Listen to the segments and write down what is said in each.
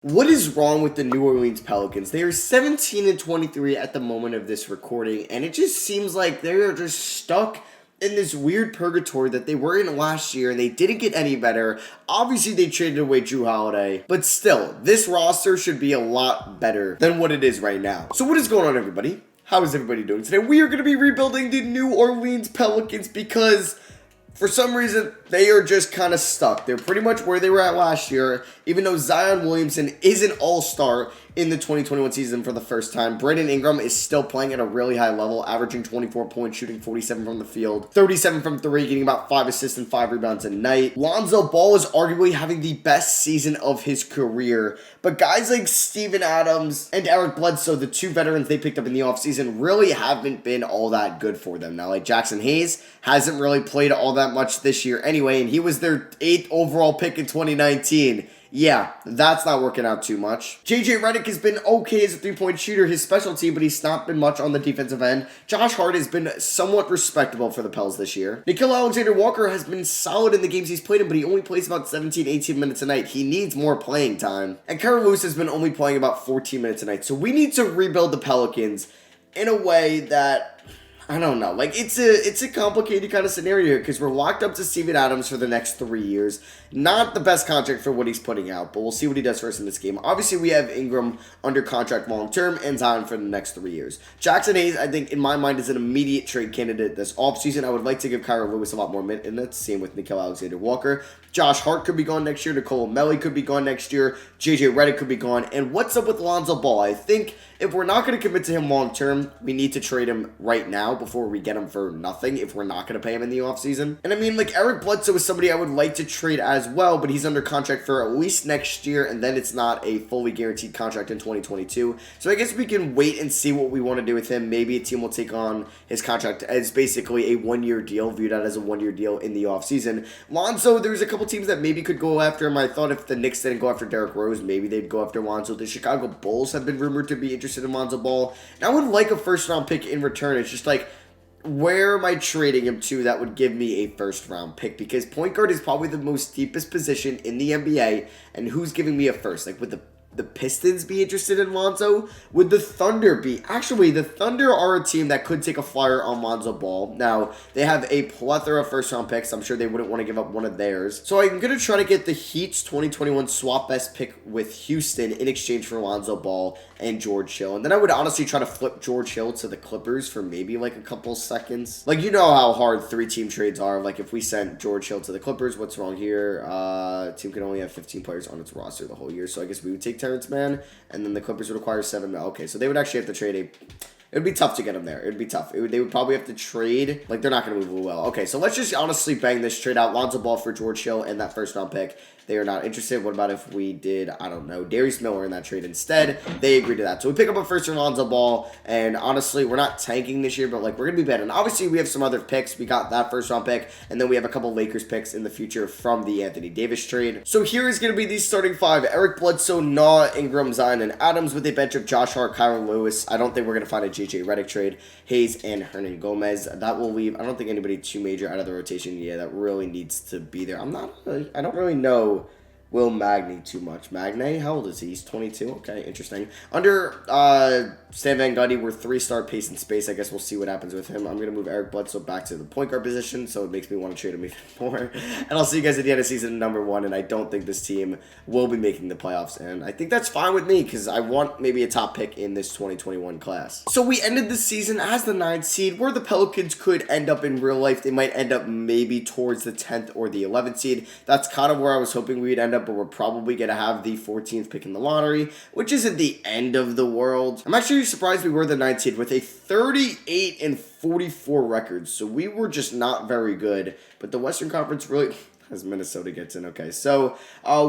What is wrong with the New Orleans Pelicans? They are 17-23 at the moment of this recording, and it just seems like they are just stuck in this weird purgatory that they were in last year, and they didn't get any better. Obviously, they traded away Jrue Holiday, but still, this roster should be a lot better than what it is right now. So what is going on, everybody? How is everybody doing today? We are going to be rebuilding the New Orleans Pelicans because for some reason, they are just kind of stuck. They're pretty much where they were at last year, even though Zion Williamson is an all-star in the 2021 season for the first time. Brandon Ingram is still playing at a really high level, averaging 24 points, shooting 47 from the field, 37 from 3, getting about 5 assists and 5 rebounds a night. Lonzo Ball is arguably having the best season of his career, but guys like Steven Adams and Eric Bledsoe, the two veterans they picked up in the offseason, really haven't been all that good for them. Now, like Jackson Hayes hasn't really played all that much this year anyway, and he was their 8th overall pick in 2019. Yeah, that's not working out too much. JJ Redick has been okay as a three-point shooter, his specialty, but he's not been much on the defensive end. Josh Hart has been somewhat respectable for the Pels this year. Nickeil Alexander-Walker has been solid in the games he's played in, but he only plays about 17-18 minutes a night. He needs more playing time. And Kira Lewis has been only playing about 14 minutes a night. So we need to rebuild the Pelicans in a way that, I don't know, like it's a complicated kind of scenario here because we're locked up to Steven Adams for the next 3 years. Not the best contract for what he's putting out, but we'll see what he does for us in this game. Obviously, we have Ingram under contract long-term and Zion for the next 3 years. Jackson Hayes, I think, in my mind, is an immediate trade candidate this offseason. I would like to give Kira Lewis a lot more minutes. Same with Nickeil Alexander-Walker. Josh Hart could be gone next year. Nicole Melly could be gone next year. JJ Redick could be gone. And what's up with Lonzo Ball? I think if we're not going to commit to him long-term, we need to trade him right now before we get him for nothing if we're not going to pay him in the offseason. And I mean, like, Eric Bledsoe is somebody I would like to trade as well, but he's under contract for at least next year, and then it's not a fully guaranteed contract in 2022. So I guess we can wait and see what we want to do with him. Maybe a team will take on his contract as basically a one-year deal, viewed out as a one-year deal in the offseason. Lonzo, there's a couple teams that maybe could go after him. I thought if the Knicks didn't go after Derrick Rose, maybe they'd go after Lonzo. The Chicago Bulls have been rumored to be interested in Lonzo Ball. And I would like a first-round pick in return. It's just like, where am I trading him to that would give me a first-round pick? Because point guard is probably the most deepest position in the NBA, and who's giving me a first? Like, would the Pistons be interested in Lonzo? Would the Thunder be? Actually, the Thunder are a team that could take a flyer on Lonzo Ball. Now, they have a plethora of first-round picks. I'm sure they wouldn't want to give up one of theirs. So I'm going to try to get the Heat's 2021 swap best pick with Houston in exchange for Lonzo Ball and George Hill. And then I would honestly try to flip George Hill to the Clippers for maybe like a couple seconds. Like, you know how hard 3-team trades are. Like, if we sent George Hill to the Clippers, what's wrong here? Team can only have 15 players on its roster the whole year. So I guess we would take Terrence Mann, and then the Clippers would acquire 7 mil. Okay, so they would actually have to trade it would be tough to get him there. It would be tough. They would probably have to trade. Like, they're not going to move well. Okay, so let's just honestly bang this trade out. Lonzo Ball for George Hill and that first-round pick. They are not interested. What about if we did, I don't know, Darius Miller in that trade instead? They agreed to that. So we pick up a first for Lonzo Ball, and honestly, we're not tanking this year, but, like, we're going to be better. And obviously, we have some other picks. We got that first-round pick, and then we have a couple Lakers picks in the future from the Anthony Davis trade. So here is going to be the starting 5. Eric Bledsoe, Nah, Ingram, Zion, and Adams with a bench of Josh Hart, Kira Lewis. I don't think we're going to find a JJ Redick trade. Hayes and Hernan Gomez. That will leave, I don't think anybody too major out of the rotation. Yeah, that really needs to be there. I don't really know Will Magny too much. Magne, how old is he? He's 22. Okay, interesting. Under Stan Van Gundy, we're 3-star pace and space. I guess we'll see what happens with him. I'm going to move Eric Bledsoe back to the point guard position, so it makes me want to trade him even more. And I'll see you guys at the end of season number 1, and I don't think this team will be making the playoffs, and I think that's fine with me because I want maybe a top pick in this 2021 class. So we ended the season as the 9th seed, where the Pelicans could end up in real life. They might end up maybe towards the 10th or the 11th seed. That's kind of where I was hoping we'd end up, but we're probably going to have the 14th pick in the lottery, which isn't the end of the world. I'm actually surprised we were the 9th seed with a 38-44 record, so we were just not very good, but the Western Conference really, as Minnesota gets in. Okay, so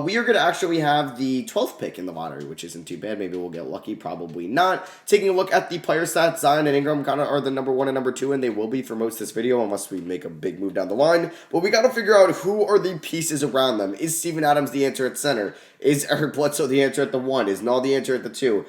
we are going to actually have the 12th pick in the lottery, which isn't too bad. Maybe we'll get lucky, probably not. Taking a look at the player stats, Zion and Ingram kind of are the number 1 and number 2, and they will be for most of this video unless we make a big move down the line. But we got to figure out who are the pieces around them. Is Steven Adams the answer at center? Is Eric Bledsoe the answer at the 1? Is Null the answer at the 2?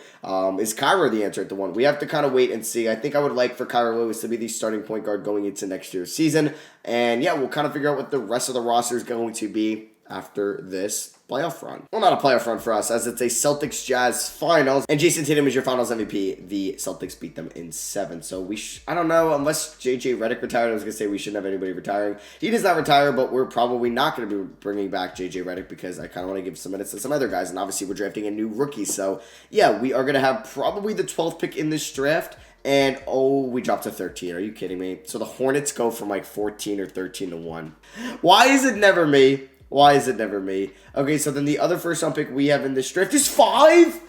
Is Kira the answer at the 1? We have to kind of wait and see. I think I would like for Kira Lewis to be the starting point guard going into next year's season. And yeah, we'll kind of figure out what the rest of the roster is going to be after this. playoff run. Well, not a playoff run for us, as it's a Celtics Jazz finals, and Jason Tatum is your finals MVP. The Celtics beat them in 7, so I don't know, unless JJ Redick retired, I was going to say we shouldn't have anybody retiring. He does not retire, but we're probably not going to be bringing back JJ Redick because I kind of want to give some minutes to some other guys, and obviously we're drafting a new rookie, so yeah, we are going to have probably the 12th pick in this draft. And, we dropped to 13. Are you kidding me? So the Hornets go from like 14 or 13 to 1. Why is it never me? Why is it never me? Okay, so then the other first round pick we have in this draft is 5?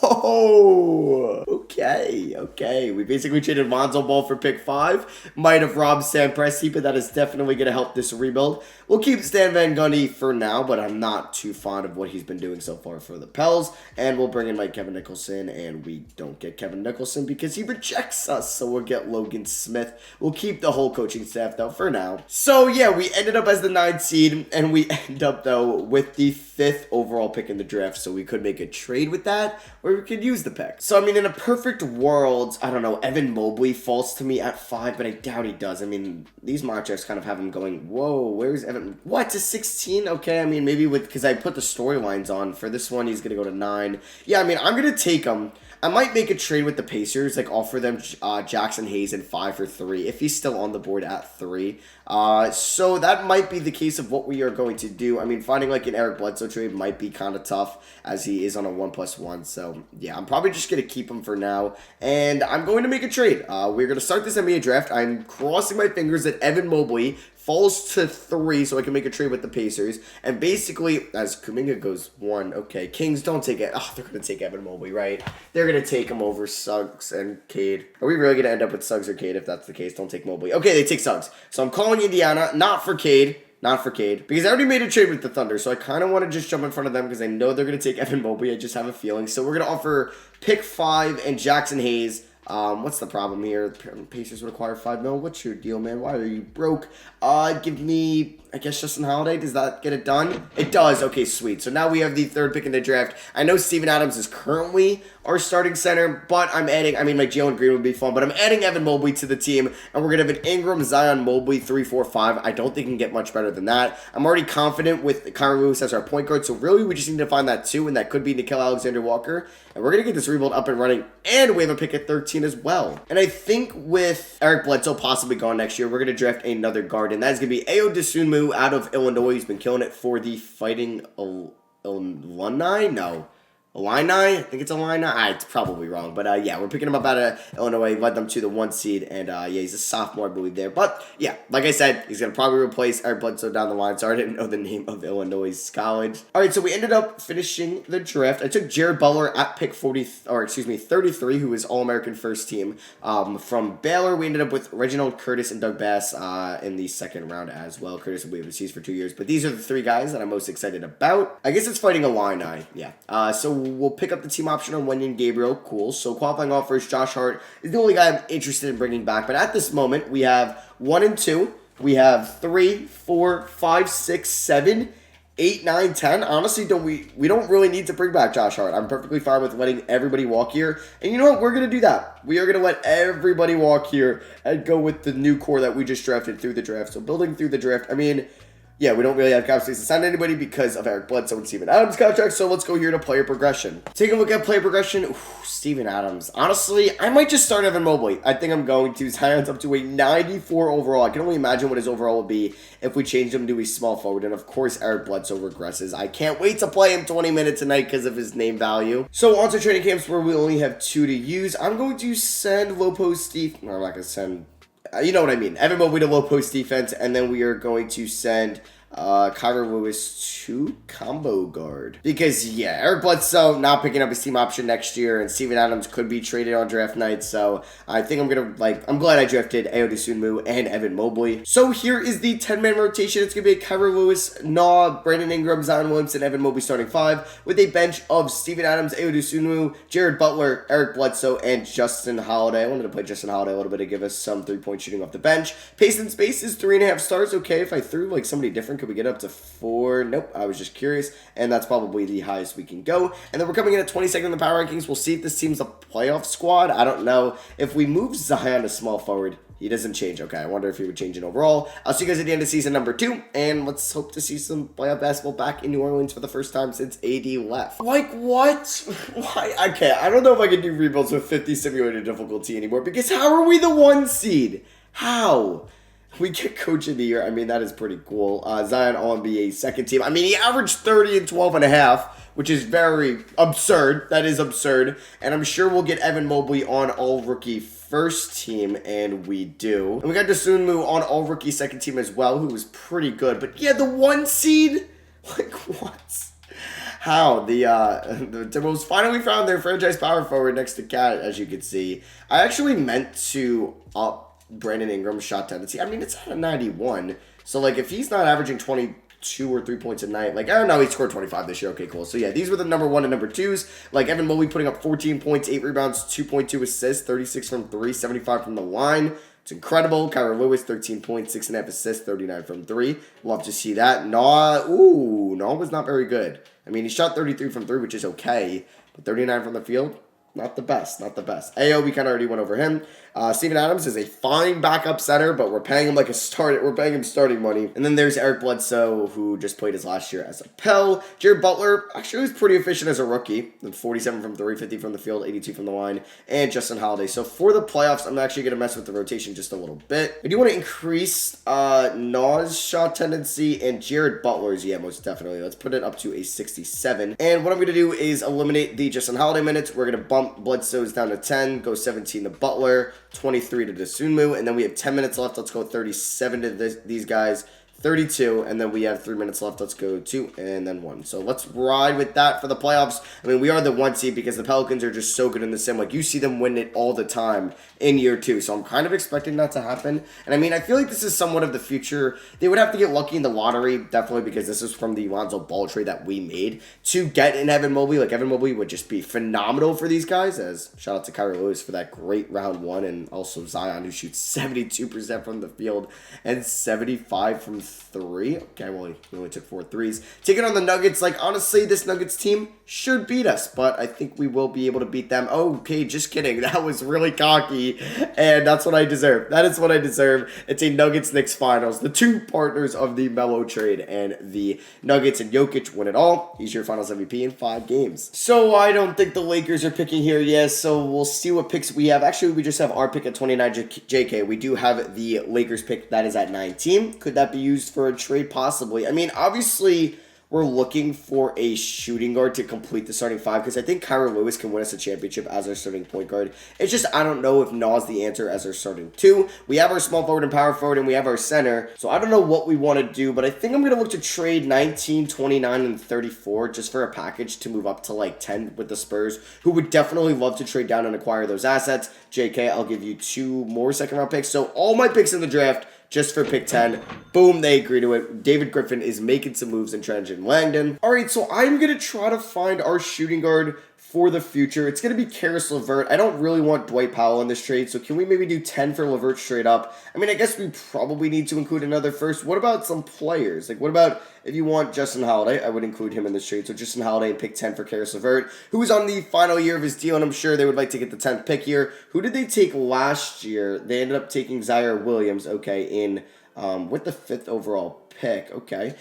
Oh, okay. We basically traded Lonzo Ball for pick 5. Might have robbed Sam Presti, but that is definitely going to help this rebuild. We'll keep Stan Van Gundy for now, but I'm not too fond of what he's been doing so far for the Pels. And we'll bring in like Kevin Nicholson, and we don't get Kevin Nicholson because he rejects us. So we'll get Logan Smith. We'll keep the whole coaching staff though for now. So yeah, we ended up as the 9th seed, and we end up though with the 5th overall pick in the draft. So we could make a trade with that, or we could use the pick. So I mean, in a perfect world, I don't know, Evan Mobley falls to me at 5, but I doubt he does. I mean, these mock drafts kind of have him going, whoa, where's Evan? What, to 16? Okay, I mean, maybe because I put the storylines on. For this one, he's going to go to 9. Yeah, I mean, I'm going to take him. I might make a trade with the Pacers, like offer them Jackson Hayes in 5 for 3, if he's still on the board at 3. So that might be the case of what we are going to do. I mean, finding like an Eric Bledsoe trade might be kind of tough, as he is on a 1+1. So yeah, I'm probably just going to keep him for now, and I'm going to make a trade. We're going to start this NBA draft. I'm crossing my fingers that Evan Mobley falls to 3 so I can make a trade with the Pacers. And basically, as Kuminga goes 1, okay, Kings don't take it. Oh, they're going to take Evan Mobley, right? They're going to take him over Suggs and Cade. Are we really going to end up with Suggs or Cade? If that's the case, don't take Mobley. Okay, they take Suggs. So I'm calling Indiana, not for Cade, because I already made a trade with the Thunder, so I kind of want to just jump in front of them because I know they're going to take Evan Mobley. I just have a feeling. So we're going to offer pick 5 and Jackson Hayes. What's the problem here? Pacers would acquire $5 million. What's your deal, man? Why are you broke? Give me, I guess, Justin Holiday. Does that get it done? It does. Okay, sweet. So now we have the 3rd pick in the draft. I know Steven Adams is currently our starting center, but I'm adding, I mean, like Jalen Green would be fun, but I'm adding Evan Mobley to the team, and we're going to have an Ingram, Zion, Mobley, 3, 4, 5. I don't think it can get much better than that. I'm already confident with Kyrie Lewis as our point guard, so really we just need to find that 2, and that could be Nickeil Alexander-Walker, and we're going to get this rebuild up and running, and we have a pick at 13 as well. And I think with Eric Bledsoe possibly gone next year, we're going to draft another guard, and that is going to be Ayo Dosunmu out of Illinois. He's been killing it for the Fighting Illini? No. Illini? I think it's Illini. It's probably wrong. But yeah, we're picking him up out of Illinois. Led them to the 1 seed. And yeah, he's a sophomore, I believe, there. But yeah, like I said, he's going to probably replace Eric Bledsoe down the line. Sorry, I didn't know the name of Illinois' college. All right, so we ended up finishing the draft. I took Jared Butler at pick 33, who is All-American first team. From Baylor, we ended up with Reginald Curtis and Doug Bass in the 2nd round as well. Curtis will be overseas for 2 years. But these are the 3 guys that I'm most excited about. I guess it's Fighting Illini. Yeah. So we'll pick up the team option on Wenyen Gabriel. Cool. So qualifying offers, Josh Hart is the only guy I'm interested in bringing back. But at this moment, we have 1 and 2. We have 3, 4, 5, 6, 7, 8, 9, 10. Honestly, we don't really need to bring back Josh Hart. I'm perfectly fine with letting everybody walk here. And you know what? We're going to do that. We are going to let everybody walk here and go with the new core that we just drafted through the draft. So building through the draft, I mean, yeah, we don't really have cap space to sign anybody because of Eric Bledsoe and Steven Adams' contract, so let's go here to player progression. Take a look at player progression. Steven Adams. Honestly, I might just start Evan Mobley. I think I'm going to. Zion's up to a 94 overall. I can only imagine what his overall would be if we changed him to a small forward, and of course, Eric Bledsoe regresses. I can't wait to play him 20 minutes tonight because of his name value. So, on to training camps where we only have 2 to use. I'm going to send low post Steve. No, I'm not going to send. You know what I mean. Evan Mobley to low post defense, and then we are going to send Kyrie Lewis to combo guard. Because, yeah, Eric Bledsoe not picking up his team option next year, and Steven Adams could be traded on draft night, so I think I'm glad I drafted Ayo Dosunmu and Evan Mobley. So here is the 10-man rotation. It's going to be Kyrie Lewis, Brandon Ingram, Zion Williamson, Evan Mobley starting 5, with a bench of Steven Adams, Ayo Dosunmu, Jared Butler, Eric Bledsoe, and Justin Holiday. I wanted to play Justin Holiday a little bit to give us some 3-point shooting off the bench. Pace and space is 3.5 stars. Okay, if I threw like somebody different, could we get up to 4? Nope, I was just curious, and that's probably the highest we can go. And then we're coming in at 22nd in the power rankings. We'll see if this team's a playoff squad. I don't know. If we move Zion to small forward, He doesn't change. Okay, I wonder if he would change it overall. I'll see you guys at the end of season number 2, and let's hope to see some playoff basketball back in New Orleans for the first time since AD left. Like, what? Why? Okay, I don't know if I can do rebuilds with 50 simulated difficulty anymore, because how are we the 1 seed? How? We get Coach of the Year. I mean, that is pretty cool. Zion All-NBA second team. I mean, he averaged 30 and 12 and a half, which is very absurd. That is absurd. And I'm sure we'll get Evan Mobley on All-Rookie first team, and we do. And we got Dosunmu on All-Rookie second team as well, who was pretty good. But yeah, the 1 seed? Like, what? How? The Timberwolves finally found their franchise power forward next to Cat, as you can see. I actually meant to up Brandon Ingram's shot tendency. I mean, it's at a 91. So, like, if he's not averaging 22 or 3 points a night, like, I don't know, he scored 25 this year. Okay, cool. So, yeah, these were the number 1 and number 2s. Like, Evan Mobley putting up 14 points, 8 rebounds, 2.2 assists, 36 from 3, 75 from the line. It's incredible. Kyra Lewis, 13 points, 6.5 assists, 39 from 3. Love to see that. Nah was not very good. I mean, he shot 33 from 3, which is okay. But 39 from the field, not the best. AO, we kind of already went over him. Steven Adams is a fine backup center, but we're paying him like a start. We're paying him starting money. And then there's Eric Bledsoe, who just played his last year as a Pel. Jared Butler actually was pretty efficient as a rookie. 47 from 3, 50 from the field, 82 from the line, and Justin Holiday. So for the playoffs, I'm actually going to mess with the rotation just a little bit. I do want to increase Nas' shot tendency and Jared Butler's. Yeah, most definitely. Let's put it up to a 67. And what I'm going to do is eliminate the Justin Holiday minutes. We're going to bump Bledsoe's down to 10, go 17 to Butler, 23 to Dosunmu, and then we have 10 minutes left. Let's go 37 to these guys, 32, and then we have 3 minutes left. Let's go 2 and then 1. So let's ride with that for the playoffs. I mean, we are the 1 seed because the Pelicans are just so good in the sim. Like, you see them win it all the time in year 2. So I'm kind of expecting that to happen. And I mean, I feel like this is somewhat of the future. They would have to get lucky in the lottery, definitely, because this is from the Lonzo Ball trade that we made to get an Evan Mobley. Like, Evan Mobley would just be phenomenal for these guys. As shout out to Kyra Lewis for that great round 1, and also Zion, who shoots 72% from the field and 75 from 3. Okay, well, he only took 4 threes. Taking on the Nuggets, like, honestly, this Nuggets team should beat us, but I think we will be able to beat them. Okay, just kidding. That was really cocky, and that's what I deserve. That is what I deserve. It's a Nuggets-Knicks finals. The 2 partners of the Melo trade, and the Nuggets and Jokic win it all. He's your finals MVP in 5 games. So I don't think the Lakers are picking here yet, so we'll see what picks we have. Actually, we just have our pick at 29 JK. We do have the Lakers pick that is at 19. Could that be used for a trade? Possibly. I mean, obviously, we're looking for a shooting guard to complete the starting 5 because I think Kyra Lewis can win us a championship as our starting point guard. It's just, I don't know if Nas the answer as our starting 2. We have our small forward and power forward, and we have our center. So I don't know what we want to do, but I think I'm going to look to trade 19, 29, and 34 just for a package to move up to like 10 with the Spurs, who would definitely love to trade down and acquire those assets. JK, I'll give you 2 more second-round picks. So all my picks in the draft just for pick 10. Boom, they agree to it. David Griffin is making some moves in Trent and Langdon. All right, so I'm going to try to find our shooting guard for the future. It's going to be Karis LeVert. I don't really want Dwight Powell in this trade, so can we maybe do 10 for LeVert straight up? I mean, I guess we probably need to include another first. What about some players? Like, what about if you want Justin Holiday? I would include him in this trade. So Justin Holiday and pick 10 for Karis LeVert, who is on the final year of his deal, and I'm sure they would like to get the 10th pick here. Who did they take last year? They ended up taking Zaire Williams, okay, in with the 5th overall pick. Okay.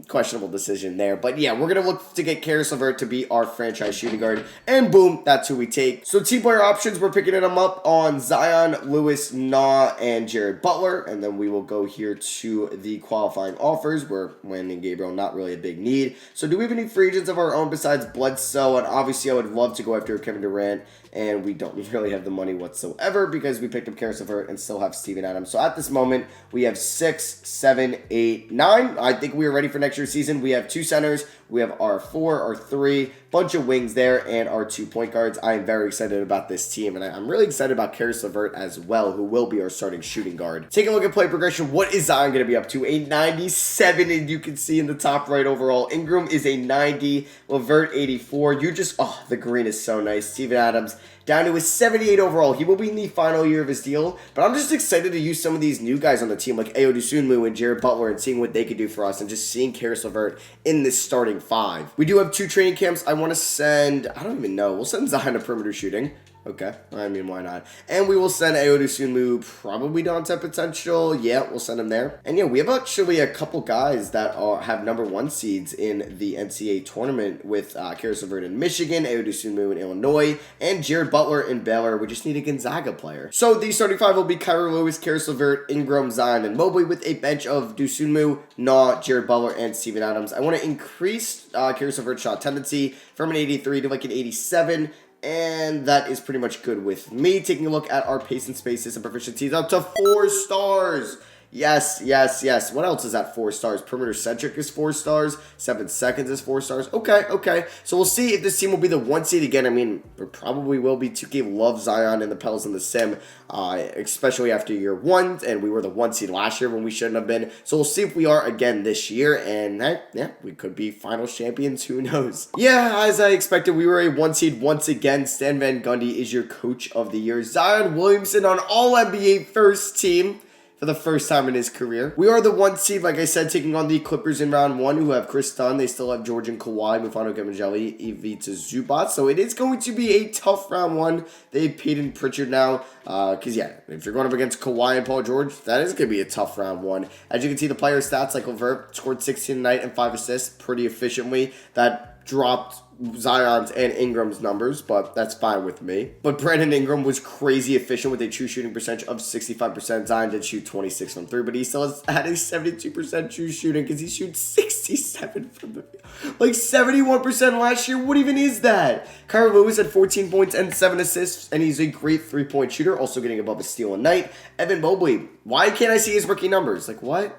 Questionable decision there. But yeah, we're going to look to get Karis LeVert to be our franchise shooting guard. And boom, that's who we take. So team player options, we're picking them up on Zion, Lewis, Nah, and Jared Butler. And then we will go here to the qualifying offers where Wayne and Gabriel, not really a big need. So do we have any free agents of our own besides Bledsoe? And obviously I would love to go after Kevin Durant. And we don't really have the money whatsoever because we picked up Karis LeVert and still have Steven Adams. So at this moment, we have 6, 7, 8, 9. I think we are ready for next year's season. We have 2 centers. We have our 4, our 3, bunch of wings there, and our 2 point guards. I am very excited about this team, and I'm really excited about Karis LeVert as well, who will be our starting shooting guard. Taking a look at play progression, what is Zion going to be up to? A 97, and you can see in the top right overall. Ingram is a 90, LeVert 84. The green is so nice. Steven Adams down to a 78 overall. He will be in the final year of his deal, but I'm just excited to use some of these new guys on the team, like Ayo Dosunmu and Jared Butler, and seeing what they could do for us, and just seeing Karis LeVert in this starting 5. We do have 2 training camps. I want to send, I don't even know, we'll send Zion to perimeter shooting. Okay, I mean, why not? And we will send Aodosunmu, probably Dante potential. Yeah, we'll send him there. And yeah, we have actually a couple guys that have number 1 seeds in the NCAA tournament with Caris LeVert in Michigan, Aodosunmu in Illinois, and Jared Butler in Baylor. We just need a Gonzaga player. So the starting 5 will be Kyra Lewis, Caris LeVert, Ingram, Zion, and Mobley with a bench of Dosunmu, Nah, Jared Butler, and Steven Adams. I want to increase Caris LeVert's shot tendency from an 83 to like an 87. And that is pretty much good with me. Taking a look at our pace and spaces and proficiencies, up to 4 stars. Yes, yes, yes. What else is at 4 stars? Perimeter centric is 4 stars. 7 seconds is 4 stars. Okay, okay. So we'll see if this team will be the 1 seed again. I mean, it probably will be. 2K loves Zion and the Pels in the sim, especially after year 1. And we were the 1 seed last year when we shouldn't have been. So we'll see if we are again this year. And yeah, we could be finals champions. Who knows? Yeah, as I expected, we were a 1 seed once again. Stan Van Gundy is your coach of the year. Zion Williamson on All-NBA first team for the first time in his career. We are the 1 seed, like I said, taking on the Clippers in round 1, who have Chris Dunn. They still have George and Kawhi, Mufano Gamajeli, Ivica Zubac. So it is going to be a tough round 1. They have Peyton Pritchard now. Because, yeah, if you're going up against Kawhi and Paul George, that is going to be a tough round 1. As you can see, the player stats, like LeVert scored 16 tonight and 5 assists pretty efficiently. That dropped Zion's and Ingram's numbers, but that's fine with me. But Brandon Ingram was crazy efficient with a true shooting percentage of 65%. Zion did shoot 26 from 3, but he still had a 72% true shooting because he shoots 67 from the field. Like 71% last year. What even is that? Kyra Lewis had 14 points and 7 assists, and he's a great 3-point shooter, also getting above a steal a night. Evan Mobley, why can't I see his rookie numbers? Like, what?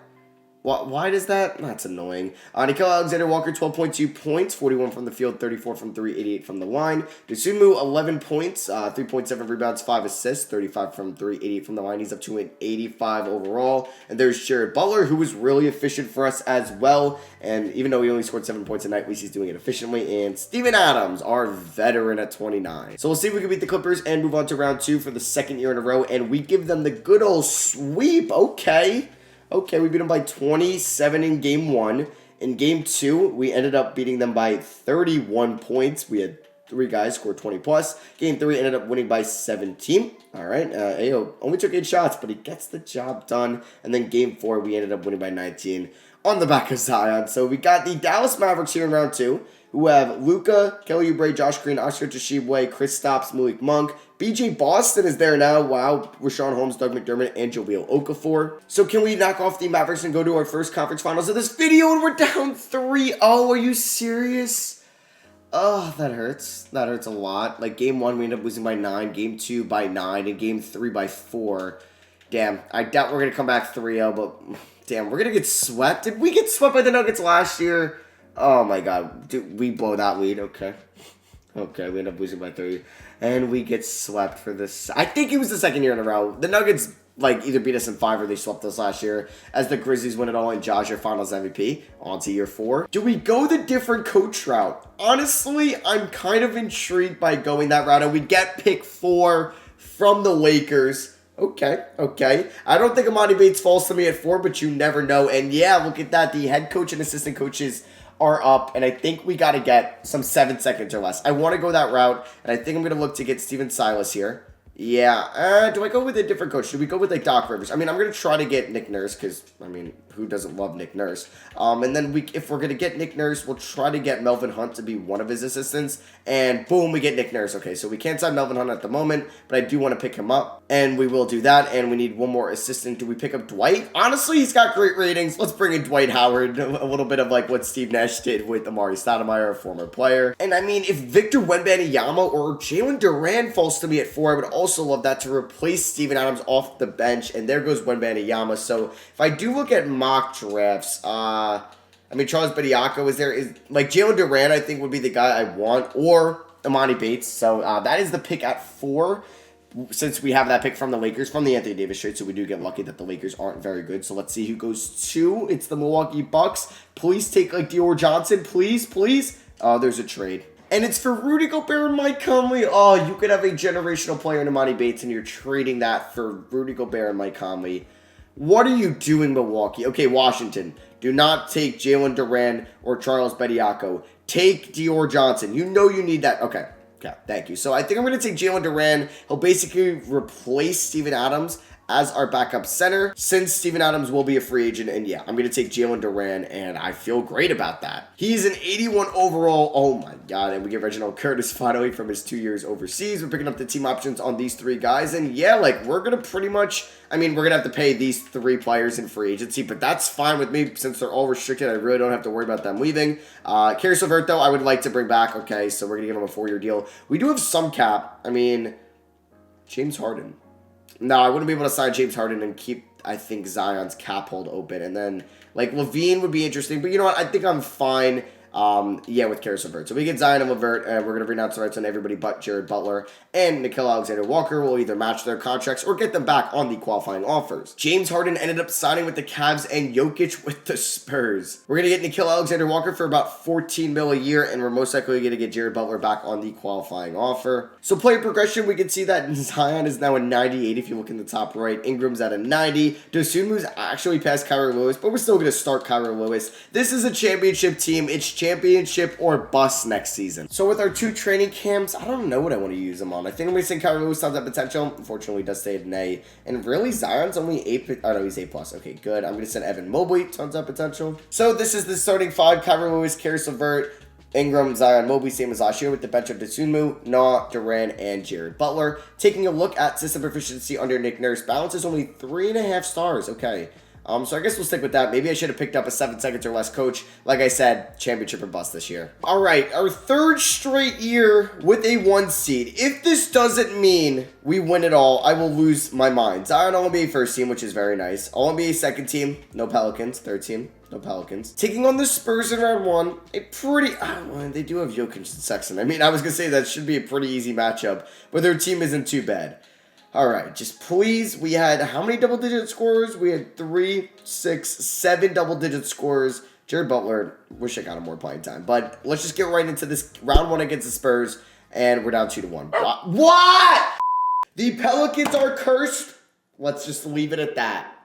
Why does that? That's annoying. Nickeil Alexander-Walker, 12.2 points, 41 from the field, 34 from 3, 88 from the line. Dosunmu, 11 points, 3.7 rebounds, 5 assists, 35 from 3, 88 from the line. He's up to an 85 overall. And there's Jared Butler, who was really efficient for us as well. And even though he only scored 7 points a night, at least he's doing it efficiently. And Steven Adams, our veteran at 29. So we'll see if we can beat the Clippers and move on to round 2 for the 2nd year in a row. And we give them the good old sweep. Okay, we beat them by 27 in Game 1. In Game 2, we ended up beating them by 31 points. We had 3 guys score 20 plus. Game 3 ended up winning by 17. All right, Ayo only took 8 shots, but he gets the job done. And then Game 4, we ended up winning by 19 on the back of Zion. So we got the Dallas Mavericks here in round 2, who have Luka, Kelly Oubre, Josh Green, Oscar Tshiebwe, Chris Stopps, Malik Monk. BJ Boston is there now. Wow. Rashawn Holmes, Doug McDermott, and Jahlil Okafor. So can we knock off the Mavericks and go to our first conference finals of this video? And we're down 3-0. Are you serious? Oh, that hurts. That hurts a lot. Like, Game 1, we ended up losing by 9. Game 2 by 9. And Game 3 by 4. Damn. I doubt we're going to come back 3-0. But, damn, we're going to get swept. Did we get swept by the Nuggets last year? Oh, my God. Dude, we blow that lead. Okay. Okay, we end up losing by 30. And we get swept for this. I think it was the 2nd year in a row. The Nuggets, like, either beat us in 5 or they swept us last year. As the Grizzlies win it all and Josh, your finals MVP. On to year 4. Do we go the different coach route? Honestly, I'm kind of intrigued by going that route. And we get pick 4 from the Lakers. Okay. I don't think Amani Bates falls to me at 4, but you never know. And yeah, look at that. The head coach and assistant coaches are up, and I think we got to get some 7 seconds or less. I want to go that route, and I think I'm going to look to get Steven Silas here. Yeah, do I go with a different coach? Do we go with, like, Doc Rivers? I mean, I'm going to try to get Nick Nurse, because, I mean, who doesn't love Nick Nurse? And then if we're going to get Nick Nurse, we'll try to get Melvin Hunt to be one of his assistants, and boom, we get Nick Nurse. Okay, so we can't sign Melvin Hunt at the moment, but I do want to pick him up, and we will do that, and we need one more assistant. Do we pick up Dwight? Honestly, he's got great ratings. Let's bring in Dwight Howard, a little bit of, like, what Steve Nash did with Amari Stoudemire, a former player. And, I mean, if Victor Wembanyama or Jalen Duran falls to me at 4, I would also love that to replace Steven Adams off the bench, and there goes Wembanyama. So if I do look at mock drafts, I mean, Charles Bediako is there. Like, Jalen Duran, I think, would be the guy I want, or Amani Bates. So that is the pick at 4, since we have that pick from the Lakers, from the Anthony Davis trade. So we do get lucky that the Lakers aren't very good. So let's see who goes 2. It's the Milwaukee Bucks. Please take, like, Dior Johnson. Please. There's a trade. And it's for Rudy Gobert and Mike Conley. Oh, you could have a generational player in Amani Bates, and you're trading that for Rudy Gobert and Mike Conley. What are you doing, Milwaukee? Okay, Washington. Do not take Jalen Duran or Charles Bediako. Take Dior Johnson. You know you need that. Okay. Okay, thank you. So I think I'm going to take Jalen Duren. He'll basically replace Steven Adams as our backup center, since Steven Adams will be a free agent. And yeah, I'm going to take Jalen Duren, and I feel great about that. He's an 81 overall. Oh my God. And we get Reginald Curtis finally from his 2 years overseas. We're picking up the team options on these 3 guys. And yeah, like, we're going to pretty much, I mean, we're going to have to pay these 3 players in free agency, but that's fine with me since they're all restricted. I really don't have to worry about them leaving. Caris LeVert, though, I would like to bring back. Okay, so we're going to give him a 4-year deal. We do have some cap. I mean, James Harden. No, I wouldn't be able to sign James Harden and keep, I think, Zion's cap hold open. And then, like, Levine would be interesting. But you know what? I think I'm fine, yeah, with Caris LeVert. So we get Zion and LeVert, and we're going to renounce the rights on everybody but Jared Butler and Nickeil Alexander-Walker. Will either match their contracts or get them back on the qualifying offers. James Harden ended up signing with the Cavs and Jokic with the Spurs. We're going to get Nickeil Alexander-Walker for about $14 million a year, and we're most likely going to get Jared Butler back on the qualifying offer. So player progression, we can see that Zion is now a 98 if you look in the top right. Ingram's at a 90. Dosunmu's actually past Kyrie Lewis, but we're still going to start Kyrie Lewis. This is a championship team. It's championship or bust next season. So with our 2 training camps, I don't know what I want to use them on. I think I'm going to send Kyrie Lewis tons of potential. Unfortunately, he does stay at an A. And really, Zion's only 8. Oh, no, he's A+. Okay, good. I'm going to send Evan Mobley tons of potential. So this is the starting 5. Kyrie Lewis, Caris LeVert, Ingram, Zion, Mobley, same as last year with the bench of Dosunmu, Nah, Duren, and Jared Butler. Taking a look at system proficiency under Nick Nurse, balance is only 3.5 stars. Okay. So I guess we'll stick with that. Maybe I should have picked up a 7 seconds or less coach. Like I said, championship or bust this year. All right, our 3rd straight year with a 1 seed. If this doesn't mean we win it all, I will lose my mind. Zion All-NBA first team, which is very nice. All-NBA second team, no Pelicans. Third team, no Pelicans. Taking on the Spurs in round 1, a pretty, well, they do have Jokic and Sexton. I mean, I was going to say that should be a pretty easy matchup, but their team isn't too bad. All right, just please, we had how many double-digit scorers? We had 3, 6, 7 double-digit scorers. Jared Butler, wish I got him more playing time. But let's just get right into this round 1 against the Spurs, and we're down 2-1. What? The Pelicans are cursed? Let's just leave it at that.